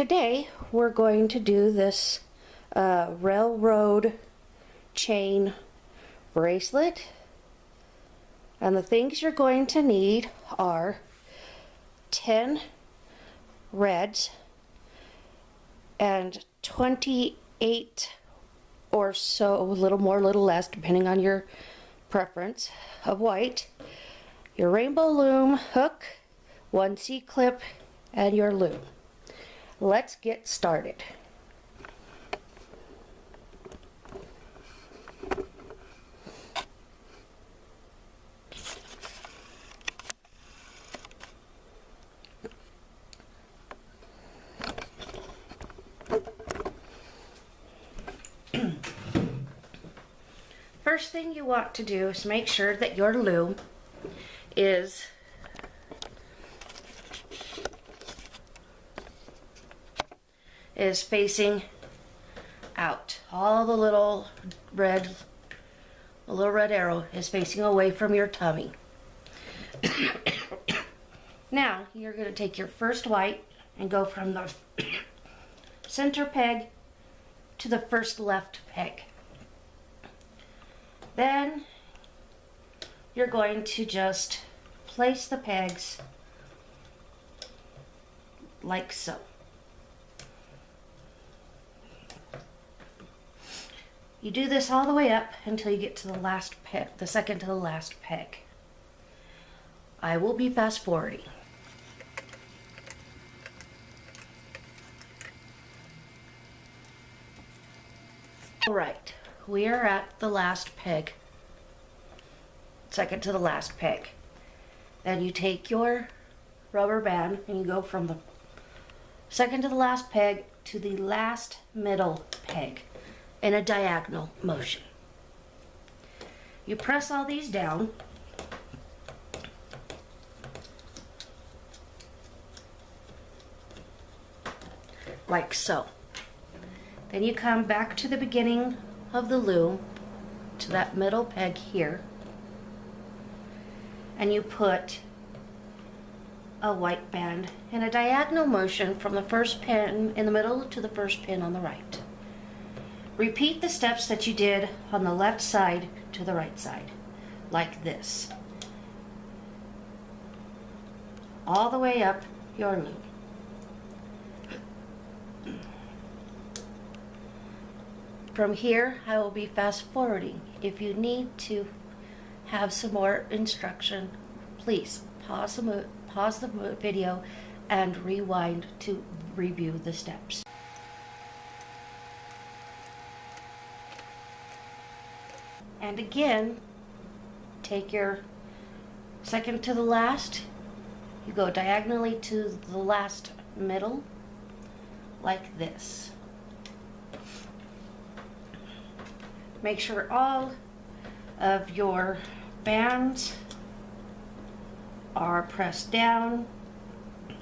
Today we're going to do this railroad chain bracelet, and the things you're going to need are 10 reds and 28 or so, a little more, a little less, depending on your preference, of white, your rainbow loom hook, 1 C-clip, and your loom. Let's get started. First thing you want to do is make sure that your loom is facing out. All the little red arrow is facing away from your tummy. Now you're going to take your first white and go from the center peg to the first left peg. Then you're going to just place the pegs like so. You do this all the way up until you get to the last peg, the second to the last peg. I will be fast forwarding. All right, we are at the last peg, second to the last peg. Then you take your rubber band and you go from the second to the last peg to the last middle peg in a diagonal motion. You press all these down like so. Then you come back to the beginning of the loom, to that middle peg here, and you put a white band in a diagonal motion from the first pin in the middle to the first pin on the right. Repeat the steps that you did on the left side to the right side, like this, all the way up your loom. From here, I will be fast forwarding. If you need to have some more instruction, please pause the video and rewind to review the steps. And again, take your second to the last, you go diagonally to the last middle, like this. Make sure all of your bands are pressed down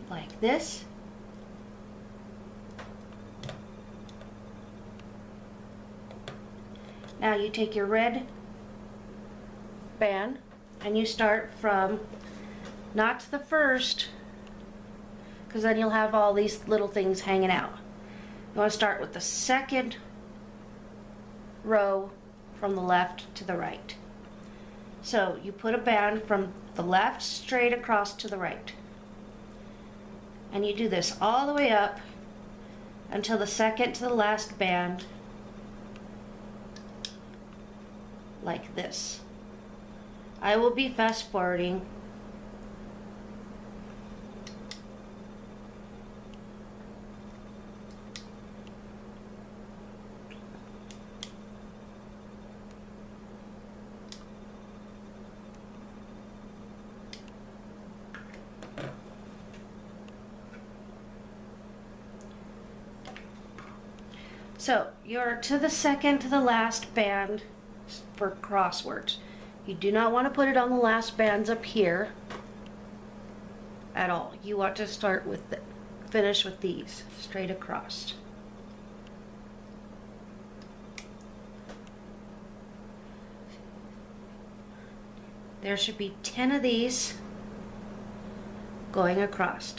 like this. Now you take your red band and you start from, not the first, because then you'll have all these little things hanging out. You want to start with the second row from the left to the right. So you put a band from the left straight across to the right. And you do this all the way up until the second to the last band, like this. I will be fast forwarding. So you're to the second to the last band for crosswords. You do not want to put it on the last bands up here at all. You want to start with finish with these straight across. There should be 10 of these going across.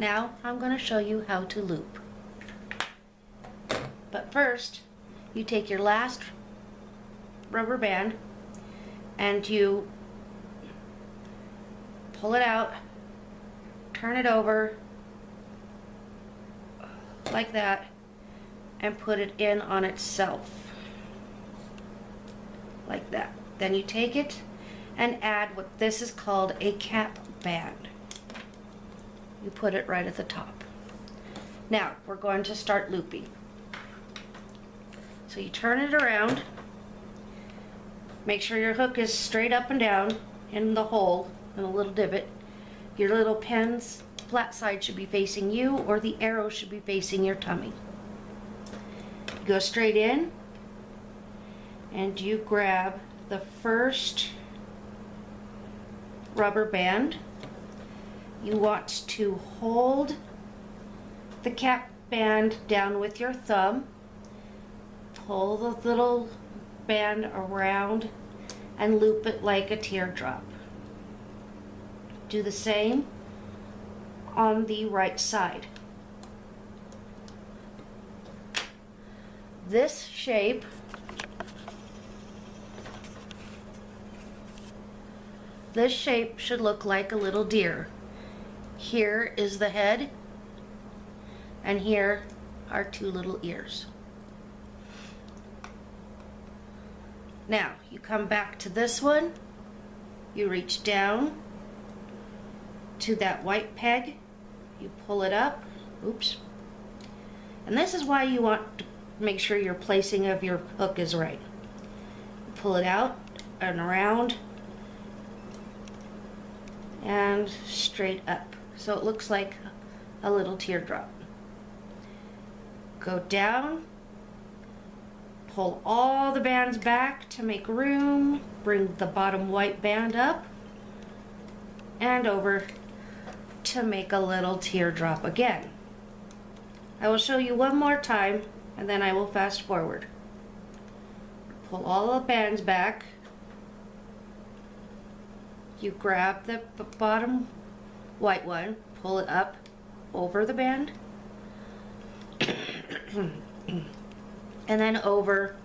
Now I'm going to show you how to loop. But first, you take your last rubber band and you pull it out, turn it over like that, and put it in on itself like that. Then you take it and add what this is called a cap band. You put it right at the top. Now we're going to start looping. So you turn it around, make sure your hook is straight up and down in the hole, in a little divot. Your little pen's flat side should be facing you, or the arrow should be facing your tummy. You go straight in and you grab the first rubber band. You want to hold the cap band down with your thumb. Pull the little band around and loop it like a teardrop. Do the same on the right side. This shape should look like a little deer. Here is the head, and here are two little ears. Now, you come back to this one, you reach down to that white peg, you pull it up, oops, and this is why you want to make sure your placing of your hook is right. Pull it out and around and straight up, so it looks like a little teardrop. Go down, pull all the bands back to make room, bring the bottom white band up and over to make a little teardrop again. I will show you one more time and then I will fast forward. Pull all the bands back. You grab the bottom white one, pull it up over the band and then over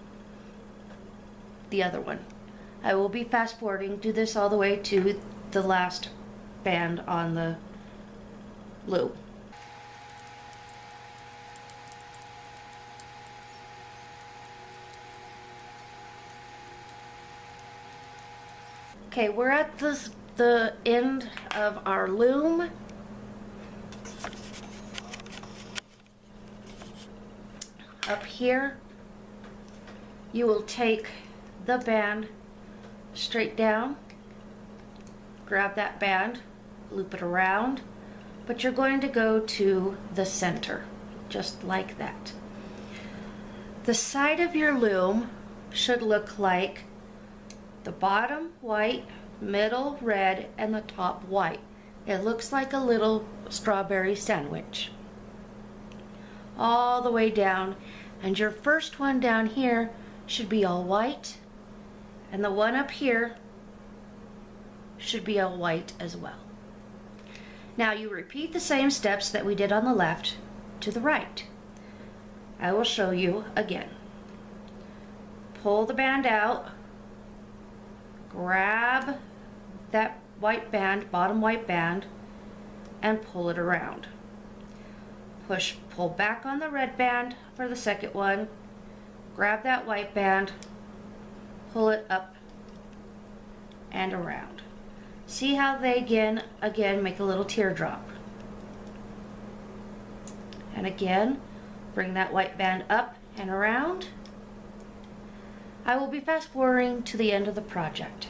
the other one. I will be fast forwarding, do this all the way to the last band on the loop. Okay, we're at the end of our loom. Up here, you will take the band straight down, grab that band, loop it around, but you're going to go to the center, just like that. The side of your loom should look like the bottom white, middle red, and the top white. It looks like a little strawberry sandwich. All the way down, and your first one down here should be all white, and the one up here should be all white as well. Now you repeat the same steps that we did on the left to the right. I will show you again. Pull the band out, grab that white band, bottom white band, and pull it around. Pull back on the red band for the second one, grab that white band, pull it up and around. See how they again make a little teardrop. And again, bring that white band up and around. I will be fast forwarding to the end of the project.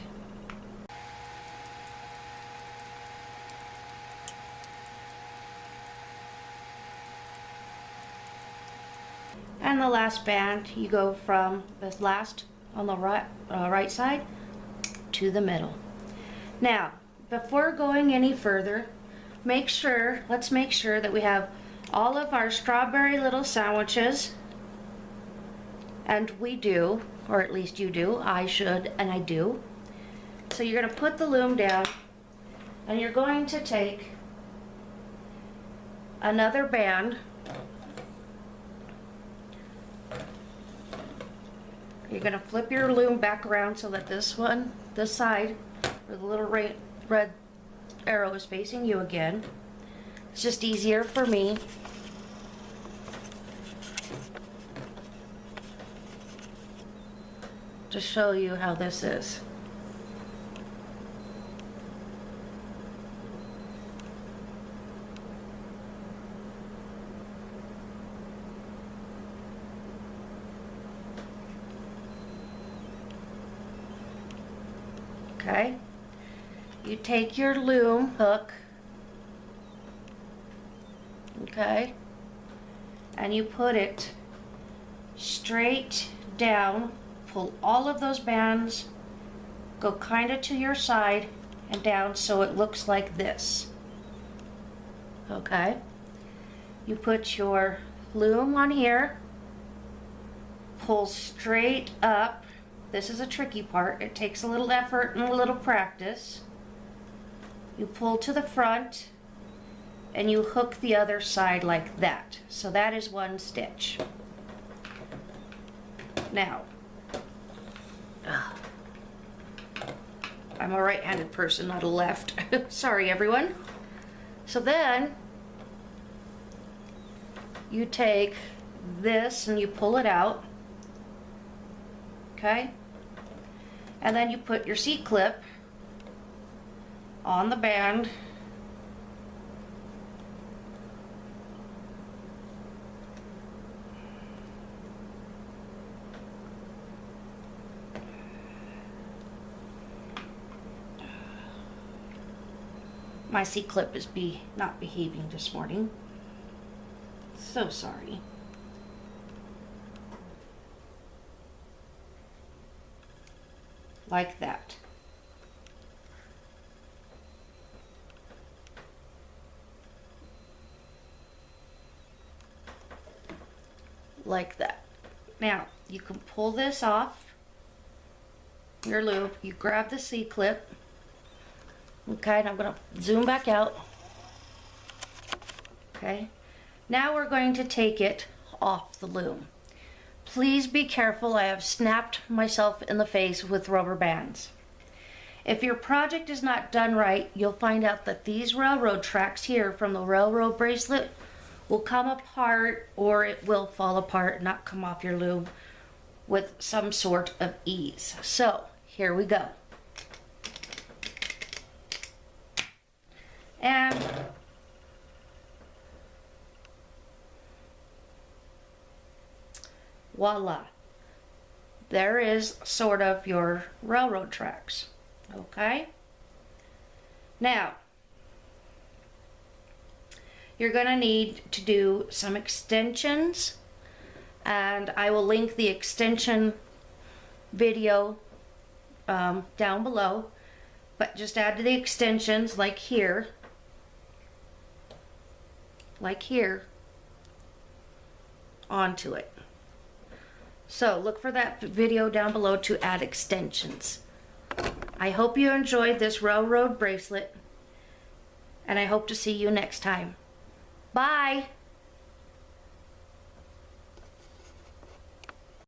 And the last band, you go from the last on the right side to the middle. Now, before going any further, let's make sure that we have all of our strawberry little sandwiches, and we do, or at least you do, I should, and I do. So you're going to put the loom down, and you're going to take another band. You're going to flip your loom back around so that this side, where the little red arrow is facing you again. It's just easier for me. To show you how this is. Okay, you take your loom hook, okay, and you put it straight down, pull all of those bands, go kind of to your side and down so it looks like this. Okay, you put your loom on here, pull straight up. This is a tricky part. It takes a little effort and a little practice. You pull to the front and you hook the other side like that. So that is one stitch. Now, I'm a right-handed person, not a left. Sorry, everyone. So then you take this and you pull it out. Okay? And then you put your C-clip on the band. My C-clip is not behaving this morning. So sorry. Like that. Like that. Now, you can pull this off your loop. You grab the C-clip. Okay, and I'm going to zoom back out. Okay. Now we're going to take it off the loom. Please be careful. I have snapped myself in the face with rubber bands. If your project is not done right, you'll find out that these railroad tracks here from the railroad bracelet will come apart, or it will fall apart and not come off your loom with some sort of ease. So here we go. And voila, there is sort of your railroad tracks. Okay, now you're going to need to do some extensions, and I will link the extension video down below, but just add the extensions like here, onto it. So look for that video down below to add extensions. I hope you enjoyed this railroad bracelet, and I hope to see you next time. Bye!